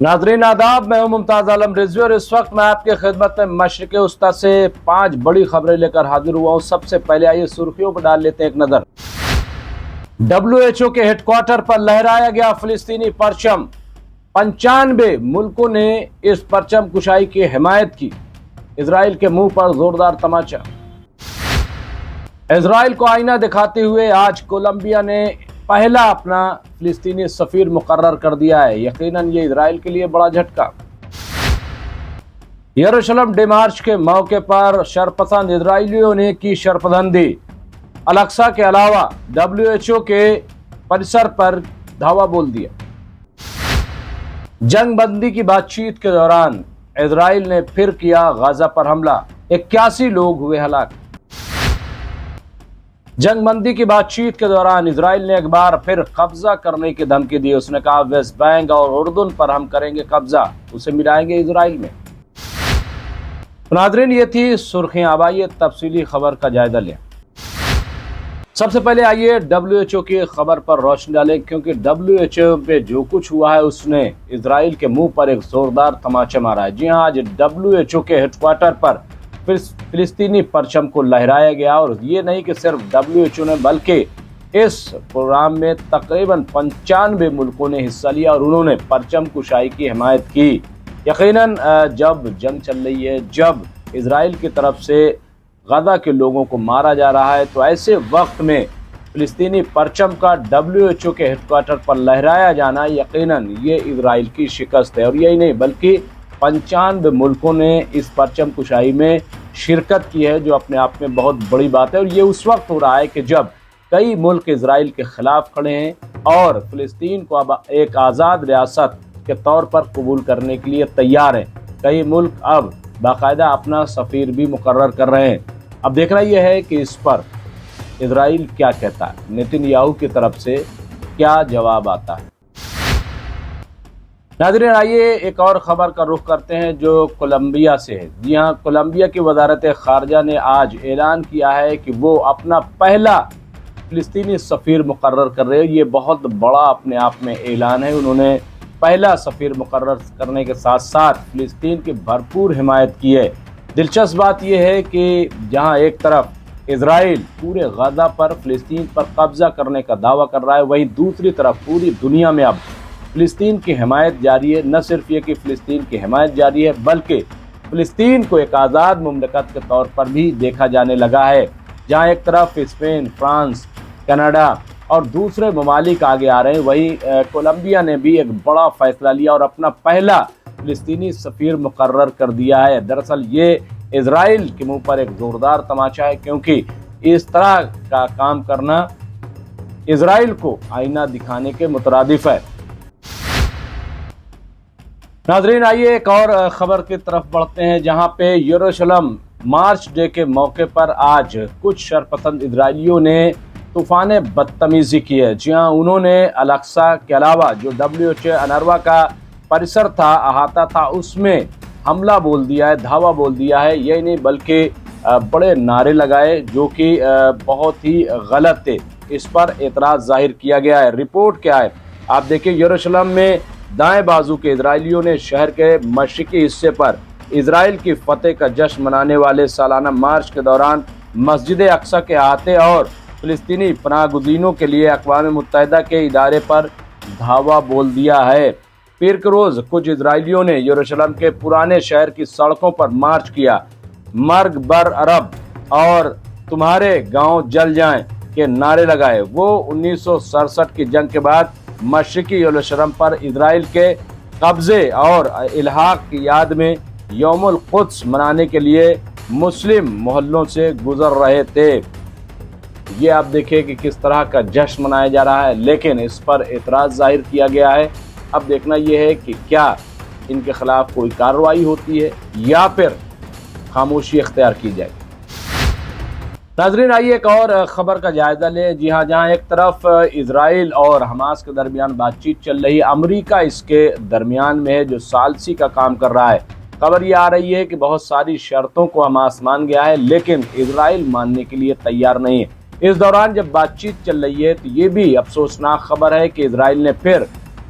नाज़रीन आदाब, मैं हूं मुमताज आलम रिजवी और इस वक्त मैं आपके खिदमत में मशरिक़ उस्ता से 5 बड़ी खबरें लेकर हाजिर हुआ हूं। सबसे पहले आइए सुर्खियों पर डाल लेते हैं एक नजर। WHO के हेडक्वार्टर पर लहराया गया फिलिस्तीनी परचम। 95 मुल्कों ने इस परचम कुशाई की हिमायत की। इजराइल के मुंह पर जोरदार तमाचा। इजराइल को आईना दिखाते हुए आज कोलंबिया ने पहला अपना फिलिस्तीनी सफीर मुकर्रर कर दिया है। यकीनन ये इजराइल के लिए बड़ा झटका। यरूशलेम डे मार्च के मौके पर शरपसंद इजरायलियों ने की शरपबंदी। अल-अक्सा के अलावा WHO के परिसर पर धावा बोल दिया। जंग बंदी की बातचीत के दौरान इजराइल ने फिर किया गाजा पर हमला। 81 लोग हुए हलाक। जंग बंदी की बातचीत के दौरान इजराइल ने एक बार फिर कब्जा करने की धमकी दी। उसने कहा वेस्ट बैंक और उर्दून पर हम करेंगे कब्जा, उसे मिलाएंगे इजराइल में। नाज़रीन ये थी सुर्खियां। अब आइए तफसीली खबर का जायजा लें। सबसे पहले आइए WHO की खबर पर रोशनी डालें, क्योंकि WHO पे जो कुछ हुआ है उसने इजराइल के मुंह पर एक जोरदार तमाचा मारा है। जी हाँ, आज WHO के हेडक्वार्टर पर फिलिस्तीनी परचम को लहराया गया। और ये नहीं कि सिर्फ WHO ने, बल्कि इस प्रोग्राम में तकरीबन 95 मुल्कों ने हिस्सा लिया और उन्होंने परचम कुशाई की हिमायत की। यकीनन जब जंग चल रही है, जब इजराइल की तरफ से गजा के लोगों को मारा जा रहा है, तो ऐसे वक्त में फिलिस्तीनी परचम का WHO के हेडक्वार्टर पर लहराया जाना यकीनन ये इजराइल की शिकस्त है। और यही नहीं बल्कि 95 मुल्कों ने इस परचम कुशाई में शिरकत की है, जो अपने आप में बहुत बड़ी बात है। और ये उस वक्त हो रहा है कि जब कई मुल्क इजराइल के खिलाफ खड़े हैं और फिलिस्तीन को अब एक आज़ाद रियासत के तौर पर कबूल करने के लिए तैयार हैं। कई मुल्क अब बाकायदा अपना सफ़ीर भी मुकर्रर कर रहे हैं। अब देखना यह है कि इस पर इजराइल क्या कहता है, नेतन्याहू की तरफ से क्या जवाब आता है। नाज़रीन आइए एक और ख़बर का रुख करते हैं जो कोलंबिया से है। जी हाँ, कोलंबिया की वजारत ख़ारजा ने आज ऐलान किया है कि वो अपना पहला फ़िलिस्तीनी सफ़ीर मुकर्रर कर रहे हैं। ये बहुत बड़ा अपने आप में ऐलान है। उन्होंने पहला सफ़ीर मुकर्रर करने के साथ साथ फ़िलिस्तीन की भरपूर हिमायत की है। दिलचस्प बात यह है कि जहाँ एक तरफ इजराइल पूरे गजा पर फ़िलिस्तीन पर कब्ज़ा करने का दावा कर रहा है, वहीं दूसरी तरफ पूरी दुनिया में अब फ़िलिस्तीन की हिमायत जारी है। न सिर्फ ये कि फ़िलिस्तीन की हिमायत जारी है, बल्कि फ़िलिस्तीन को एक आज़ाद मुमलकत के तौर पर भी देखा जाने लगा है। जहाँ एक तरफ स्पेन, फ्रांस, कनाडा और दूसरे ममालिक आगे आ रहे हैं, वहीं कोलंबिया ने भी एक बड़ा फैसला लिया और अपना पहला फ़िलिस्तीनी सफ़ीर मुकर्रर कर दिया है। दरअसल ये इजराइल के मुंह पर एक ज़ोरदार तमाचा है, क्योंकि इस तरह का काम करना इजराइल को आईना दिखाने के मुतरादिफ है। नाज़रीन आइए एक और ख़बर की तरफ बढ़ते हैं, जहां पे यरूशलेम मार्च डे के मौके पर आज कुछ शरपसंद इजरायलियों ने तूफ़ान बदतमीज़ी की है। जी हाँ, उन्होंने अल-अक्सा के अलावा जो WHO अनरवा का परिसर था, अहाता था, उसमें हमला बोल दिया है, धावा बोल दिया है। यही नहीं बल्कि बड़े नारे लगाए जो कि बहुत ही गलत थे। इस पर एतराज़ जाहिर किया गया है। रिपोर्ट क्या है आप देखिए। यरूशलेम में दाएं बाजू के इजरायलियों ने शहर के मशरिकी हिस्से पर इजराइल की फतेह का जश्न मनाने वाले सालाना मार्च के दौरान मस्जिद अक्सा के अहाते और फिलिस्तीनी पनाहगज़ीनों के लिए अक़वाम मुत्तहिदा के इदारे पर धावा बोल दिया है। पीर के रोज़ कुछ इजरायलियों ने यरूशलेम के पुराने शहर की सड़कों पर मार्च किया। मर्ग बर अरब और तुम्हारे गांव जल जाएं के नारे लगाए। वो 1967 की जंग के बाद मशरिकी यरूशलेम पर इजराइल के कब्जे और इल्हाक की याद में यौमुल कुद्स मनाने के लिए मुस्लिम मोहल्लों से गुजर रहे थे। ये आप देखिए कि किस तरह का जश्न मनाया जा रहा है, लेकिन इस पर एतराज़ जाहिर किया गया है। अब देखना यह है कि क्या इनके खिलाफ कोई कार्रवाई होती है या फिर खामोशी इख्तियार की जाए। नाज़रीन आइए एक और ख़बर का जायज़ा लें। जी हाँ, जहाँ एक तरफ इजराइल और हमास के दरमियान बातचीत चल रही है, अमेरिका इसके दरमियान में है जो सालसी का काम कर रहा है। खबर ये आ रही है कि बहुत सारी शर्तों को हमास मान गया है, लेकिन इजराइल मानने के लिए तैयार नहीं है। इस दौरान जब बातचीत चल रही है तो ये भी अफसोसनाक खबर है कि इजराइल ने फिर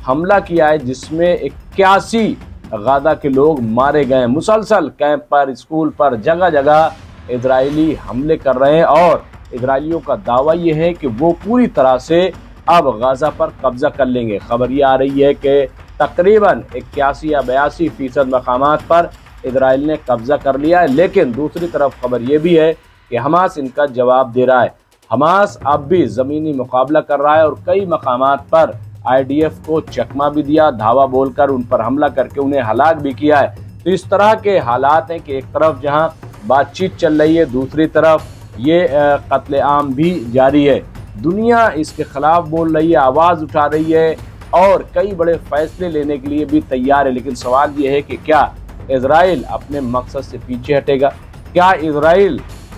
حملہ کیا ہے جس میں 81 غزہ کے لوگ مارے گئے ہیں۔ مسلسل کیمپ پر، اسکول پر، جگہ جگہ اسرائیلی حملے کر رہے ہیں اور اسرائیلیوں کا دعویٰ یہ ہے کہ وہ پوری طرح سے اب غزہ پر قبضہ کر لیں گے۔ خبر یہ آ رہی ہے کہ تقریباً 81 یا 82% مقامات پر اسرائیل نے قبضہ کر لیا ہے، لیکن دوسری طرف خبر یہ بھی ہے کہ حماس ان کا جواب دے رہا ہے۔ حماس اب بھی زمینی مقابلہ کر رہا ہے اور کئی مقامات پر IDF کو چکمہ بھی دیا، دھاوا بول کر ان پر حملہ کر کے انہیں ہلاک بھی کیا ہے۔ تو اس طرح کے حالات ہیں کہ ایک طرف جہاں بات چیت چل رہی ہے، دوسری طرف یہ قتل عام بھی جاری ہے۔ دنیا اس کے خلاف بول رہی ہے، آواز اٹھا رہی ہے اور کئی بڑے فیصلے لینے کے لیے بھی تیار ہے، لیکن سوال یہ ہے کہ کیا اسرائیل اپنے مقصد سے پیچھے ہٹے گا؟ کیا اسرائیل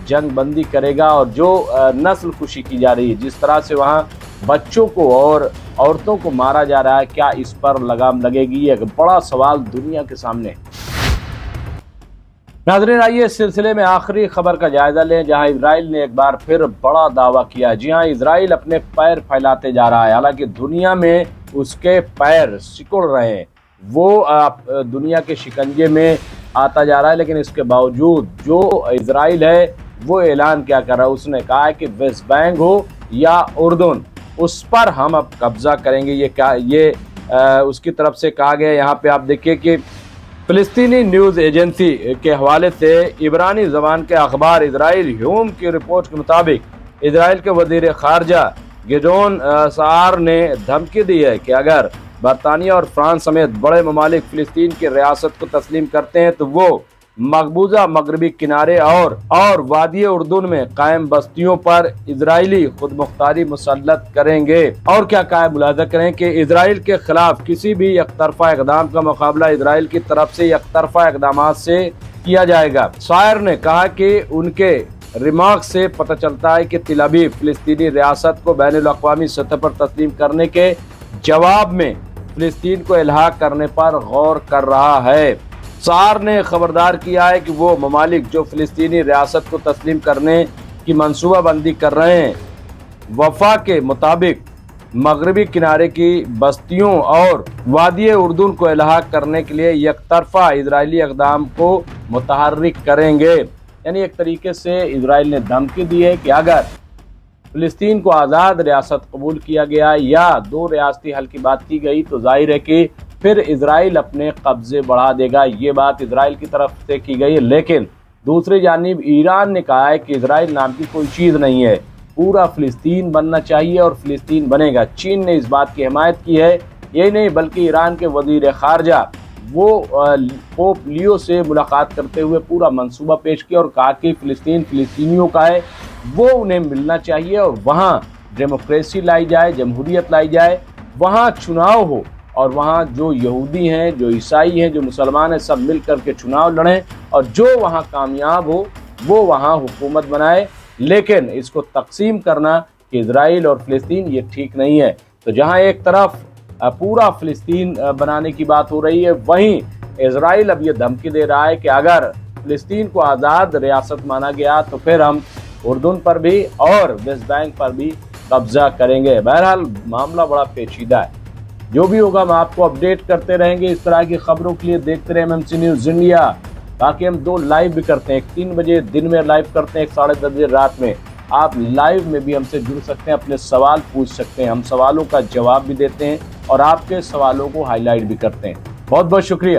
جنگ بندی کرے گا؟ اور جو نسل کشی کی جا رہی ہے، جس طرح سے وہاں بچوں کو اور عورتوں کو مارا جا رہا ہے، کیا اس پر لگام لگے گی؟ یہ ایک بڑا سوال دنیا کے سامنے ہے۔ ناظرین، آئیے اس سلسلے میں آخری خبر کا جائزہ لیں جہاں اسرائیل نے ایک بار پھر بڑا دعویٰ کیا ہے۔ جی ہاں، اسرائیل اپنے پیر پھیلاتے جا رہا ہے، حالانکہ دنیا میں اس کے پیر سکڑ رہے ہیں، وہ دنیا کے شکنجے میں آتا جا رہا ہے، لیکن اس کے باوجود جو اسرائیل ہے وہ اعلان کیا کر رہا ہے؟ اس نے کہا ہے کہ ویسٹ بینک ہو یا اردن، اس پر ہم اب قبضہ کریں گے۔ یہ اس کی طرف سے کہا گیا۔ یہاں پہ آپ دیکھیے کہ فلسطینی نیوز ایجنسی کے حوالے سے عبرانی زبان کے اخبار اسرائیل ہیوم کی رپورٹ کے مطابق اسرائیل کے وزیر خارجہ گیڈون سعار نے دھمکی دی ہے کہ اگر برطانیہ اور فرانس سمیت بڑے ممالک فلسطین کی ریاست کو تسلیم کرتے ہیں تو وہ مقبوضہ مغربی کنارے اور وادی اردن میں قائم بستیوں پر اسرائیلی خود مختاری مسلط کریں گے۔ اور کیا کہا ہے؟ ملاحظہ کریں کہ اسرائیل کے خلاف کسی بھی یک طرفہ اقدام کا مقابلہ اسرائیل کی طرف سے یک طرفہ اقدامات سے کیا جائے گا۔ سائر نے کہا کہ ان کے ریمارک سے پتہ چلتا ہے کہ تل ابیب فلسطینی ریاست کو بین الاقوامی سطح پر تسلیم کرنے کے جواب میں فلسطین کو الحاق کرنے پر غور کر رہا ہے۔ سعار نے خبردار کیا ہے کہ وہ ممالک جو فلسطینی ریاست کو تسلیم کرنے کی منصوبہ بندی کر رہے ہیں، وفاق کے مطابق مغربی کنارے کی بستیوں اور وادی اردن کو الحاق کرنے کے لیے یک طرفہ اسرائیلی اقدام کو متحرک کریں گے۔ یعنی ایک طریقے سے اسرائیل نے دھمکی دی ہے کہ اگر فلسطین کو آزاد ریاست قبول کیا گیا یا دو ریاستی حل کی بات کی گئی تو ظاہر ہے کہ پھر اسرائیل اپنے قبضے بڑھا دے گا۔ یہ بات اسرائیل کی طرف سے کی گئی ہے، لیکن دوسری جانب ایران نے کہا ہے کہ اسرائیل نام کی کوئی چیز نہیں ہے، پورا فلسطین بننا چاہیے اور فلسطین بنے گا۔ چین نے اس بات کی حمایت کی ہے۔ یہی نہیں بلکہ ایران کے وزیر خارجہ وہ پوپ لیو سے ملاقات کرتے ہوئے پورا منصوبہ پیش کیا اور کہا کہ فلسطین فلسطینیوں کا ہے، وہ انہیں ملنا چاہیے اور وہاں ڈیموکریسی لائی جائے، جمہوریت لائی جائے، وہاں چناؤ ہو اور وہاں جو یہودی ہیں، جو عیسائی ہیں، جو مسلمان ہیں، سب مل کر کے چناؤ لڑیں اور جو وہاں کامیاب ہو وہ وہاں حکومت بنائے۔ لیکن اس کو تقسیم کرنا کہ اسرائیل اور فلسطین، یہ ٹھیک نہیں ہے۔ تو جہاں ایک طرف پورا فلسطین بنانے کی بات ہو رہی ہے، وہیں اسرائیل اب یہ دھمکی دے رہا ہے کہ اگر فلسطین کو آزاد ریاست مانا گیا تو پھر ہم اردن پر بھی اور ویسٹ بینک پر بھی قبضہ کریں گے۔ بہرحال معاملہ بڑا پیچیدہ ہے۔ جو بھی ہوگا ہم آپ کو اپڈیٹ کرتے رہیں گے۔ اس طرح کی خبروں کے لیے دیکھتے رہیں MMC نیوز انڈیا۔ باقی ہم 2 لائیو بھی کرتے ہیں، ایک 3 بجے دن میں لائیو کرتے ہیں، ایک 10:30 بجے رات میں۔ آپ لائیو میں بھی ہم سے جڑ سکتے ہیں، اپنے سوال پوچھ سکتے ہیں، ہم سوالوں کا جواب بھی دیتے ہیں اور آپ کے سوالوں کو ہائی لائٹ بھی کرتے ہیں۔ بہت بہت شکریہ۔